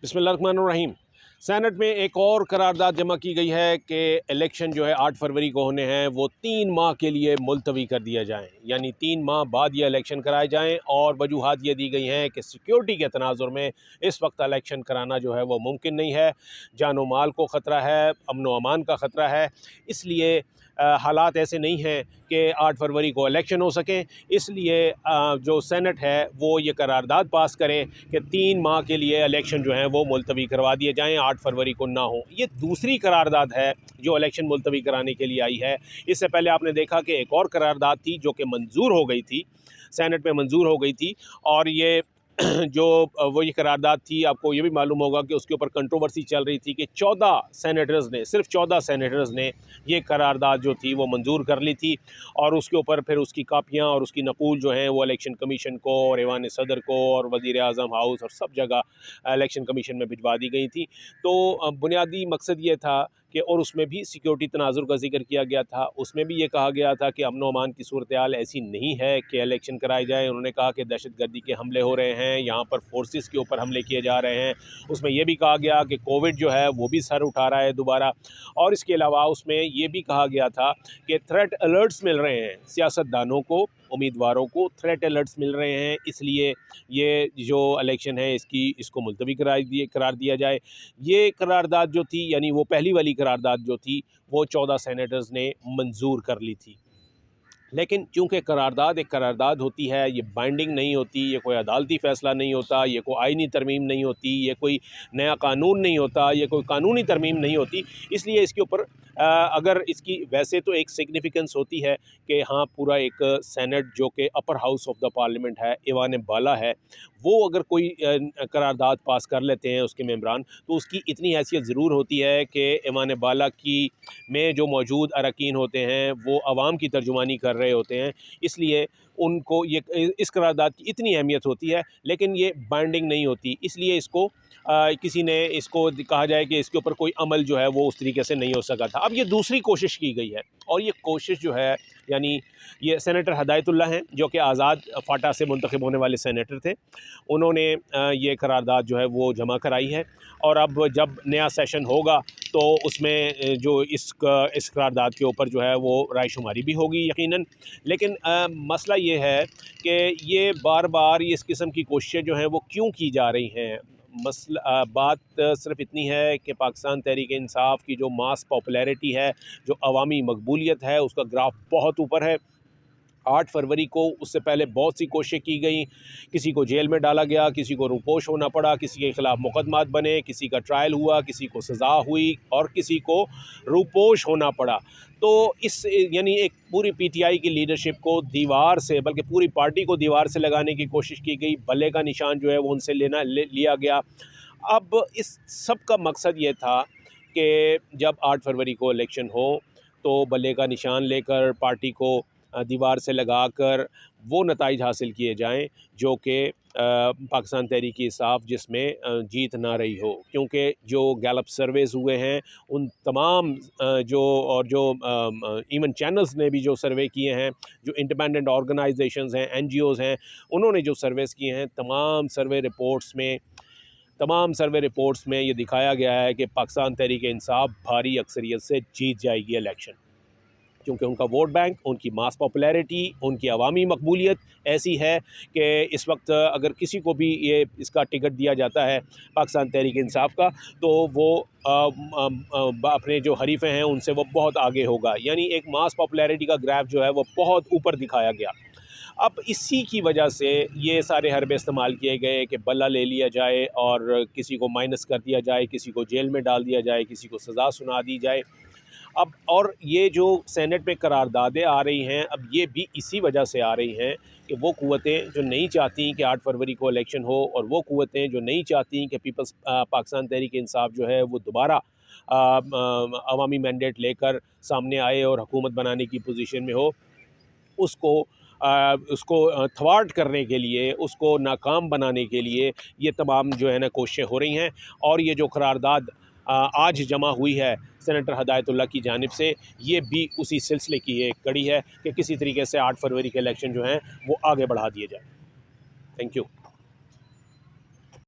बिस्मिल्लाहिर्रहमानिर्रहीम। सेनेट में एक और करारदाद जमा की गई है कि इलेक्शन जो है 8 फरवरी को होने हैं वो 3 माह के लिए मुलतवी कर दिया जाए, यानी 3 माह बाद ये इलेक्शन कराए जाएं। और वजूहात ये दी गई हैं कि सिक्योरिटी के तनाजुर में इस वक्त इलेक्शन कराना जो है वो मुमकिन नहीं है, जानो माल को ख़तरा है, अमन व अमान का ख़तरा है। इसलिए हालात ऐसे नहीं हैं कि 8 फरवरी को इलेक्शन हो सकें। इसलिए जो सेनेट है वो ये करारदाद पास करे कि 3 माह के लिए इलेक्शन जो हैं वो मुलतवी करवा दिए जाएँ, 8 फरवरी को ना हो। ये दूसरी करारदाद है जो इलेक्शन मुलतवी कराने के लिए आई है। इससे पहले आपने देखा कि एक और करारदाद थी जो कि मंजूर हो गई थी, सेनेट में मंजूर हो गई थी। और ये जो वो ये करारदाद थी, आपको ये भी मालूम होगा कि उसके ऊपर कंट्रोवर्सी चल रही थी कि 14 सेनेटर्स ने, सिर्फ 14 सेनेटर्स ने ये करारदाद जो थी वो मंजूर कर ली थी। और उसके ऊपर फिर उसकी कापियाँ और उसकी नकूल जो हैं वो इलेक्शन कमीशन को और ऐवान सदर को और वज़ीर आज़म हाउस और सब जगह इलेक्शन कमीशन में भिजवा दी गई थी। तो बुनियादी मकसद ये था कि, और उसमें भी सिक्योरिटी तनाजुर का जिक्र किया गया था, उसमें भी ये कहा गया था कि अमन व अमान की सूरत हाल ऐसी नहीं है कि इलेक्शन कराए जाए। उन्होंने कहा कि दहशतगर्दी के हमले हो रहे हैं, यहाँ पर फोर्सेस के ऊपर हमले किए जा रहे हैं। उसमें यह भी कहा गया कि कोविड जो है वो भी सर उठा रहा है दोबारा। और इसके अलावा उसमें ये भी कहा गया था कि थ्रेट अलर्ट्स मिल रहे हैं सियासतदानों को, उम्मीदवारों को थ्रेट अलर्ट्स मिल रहे हैं, इसलिए ये जो इलेक्शन है इसको मुलतवी करार दिया जाए। ये करारदाद जो थी, यानी वो पहली वाली करारदाद जो थी, वो 14 सेनेटर्स ने मंजूर कर ली थी। लेकिन चूँकि करारदाद एक करारदाद होती है, ये बाइंडिंग नहीं होती, ये कोई अदालती फ़ैसला नहीं होता, ये कोई आइनी तरमीम नहीं होती, ये कोई नया कानून नहीं होता, ये कोई कानूनी तरमीम नहीं होती। इसलिए इसके ऊपर अगर इसकी वैसे तो एक सिग्निफिकेंस होती है कि हाँ, पूरा एक सेनेट जो कि upper house of the parliament है, ऐवान बाला है, वो अगर कोई करारदाद पास कर लेते हैं उसके मेंबरान, तो उसकी इतनी हैसियत ज़रूर होती है कि ऐवान बाला की में जो मौजूद अरकान होते हैं वो आवाम की तर्जुमानी कर रहे होते हैं। इसलिए उनको ये इस करारदाद की इतनी अहमियत होती है, लेकिन ये बाइंडिंग नहीं होती। इसलिए इसको किसी ने इसको कहा जाए कि इसके ऊपर कोई अमल जो है वो उस तरीके से नहीं हो सका था। अब ये दूसरी कोशिश की गई है, और ये कोशिश जो है, यानी ये सेनेटर हिदायतुल्ला हैं जो कि आज़ाद फ़ाटा से मुंतखब होने वाले सेनेटर थे। उन्होंने ये करारदाद जो है वो जमा कराई है। और अब जब नया सेशन होगा तो उसमें जो इस करारदाद के ऊपर जो है वो रायशुमारी भी होगी यकीनन। लेकिन मसला ये है कि ये बार बार इस किस्म की कोशिशें जो हैं वो क्यों की जा रही हैं। बात सिर्फ इतनी है कि पाकिस्तान तहरीक इंसाफ की जो मास पॉपुलैरिटी है, जो अवामी मकबूलियत है, उसका ग्राफ बहुत ऊपर है। 8 फरवरी को उससे पहले बहुत सी कोशिशें की गई, किसी को जेल में डाला गया, किसी को रूपोश होना पड़ा, किसी के ख़िलाफ़ मुकदमात बने, किसी का ट्रायल हुआ, किसी को सज़ा हुई और किसी को रूपोश होना पड़ा। तो इस यानी एक पूरी पीटीआई की लीडरशिप को दीवार से, बल्कि पूरी पार्टी को दीवार से लगाने की कोशिश की गई। भले का निशान जो है वो उनसे लिया गया। अब इस सब का मकसद ये था कि जब 8 फरवरी को इलेक्शन हो तो भले का निशान लेकर पार्टी को दीवार से लगाकर वो नताइज हासिल किए जाएं जो कि पाकिस्तान तहरीक इंसाफ जिसमें जीत ना रही हो। क्योंकि जो गैलप सर्वेज़ हुए हैं उन तमाम इवन चैनल्स ने भी जो सर्वे किए हैं, जो इंडिपेंडेंट ऑर्गेनाइजेशंस हैं, एनजीओज़ हैं, उन्होंने जो सर्वेस किए हैं, तमाम सर्वे रिपोर्ट्स में ये दिखाया गया है कि पाकिस्तान तहरीक इंसाफ भारी अक्सरियत से जीत जाएगी इलेक्शन। क्योंकि उनका वोट बैंक, उनकी मास पॉपुलैरिटी, उनकी अवामी मकबूलियत ऐसी है कि इस वक्त अगर किसी को भी इसका टिकट दिया जाता है पाकिस्तान तहरीक इंसाफ का, तो वो अपने जो हरीफ़े हैं उनसे वो बहुत आगे होगा। यानी एक मास पॉपुलैरिटी का ग्राफ जो है वो बहुत ऊपर दिखाया गया। अब इसी की वजह से ये सारे हरबे इस्तेमाल किए गए कि बल्ला ले लिया जाए और किसी को माइनस कर दिया जाए, किसी को जेल में डाल दिया जाए, किसी को सज़ा सुना दी जाए। अब और ये जो सेनेट में करारदादें आ रही हैं, अब ये भी इसी वजह से आ रही हैं कि वो क़ुव्वतें जो नहीं चाहती कि 8 फरवरी को इलेक्शन हो, और वो क़ुव्वतें जो नहीं चाहती कि पीपल्स पाकिस्तान तहरीक इंसाफ जो है वो दोबारा अवामी मैंडेट लेकर सामने आए और हुकूमत बनाने की पोजीशन में हो, उसको थवार्ट करने के लिए, उसको नाकाम बनाने के लिए ये तमाम जो है ना कोशिशें हो रही हैं। और ये जो करारदाद आज जमा हुई है सेनेटर हिदायतुल्ला की जानिब से, ये भी उसी सिलसिले की एक कड़ी है कि किसी तरीके से 8 फरवरी के इलेक्शन जो हैं वो आगे बढ़ा दिए जाए। Thank you.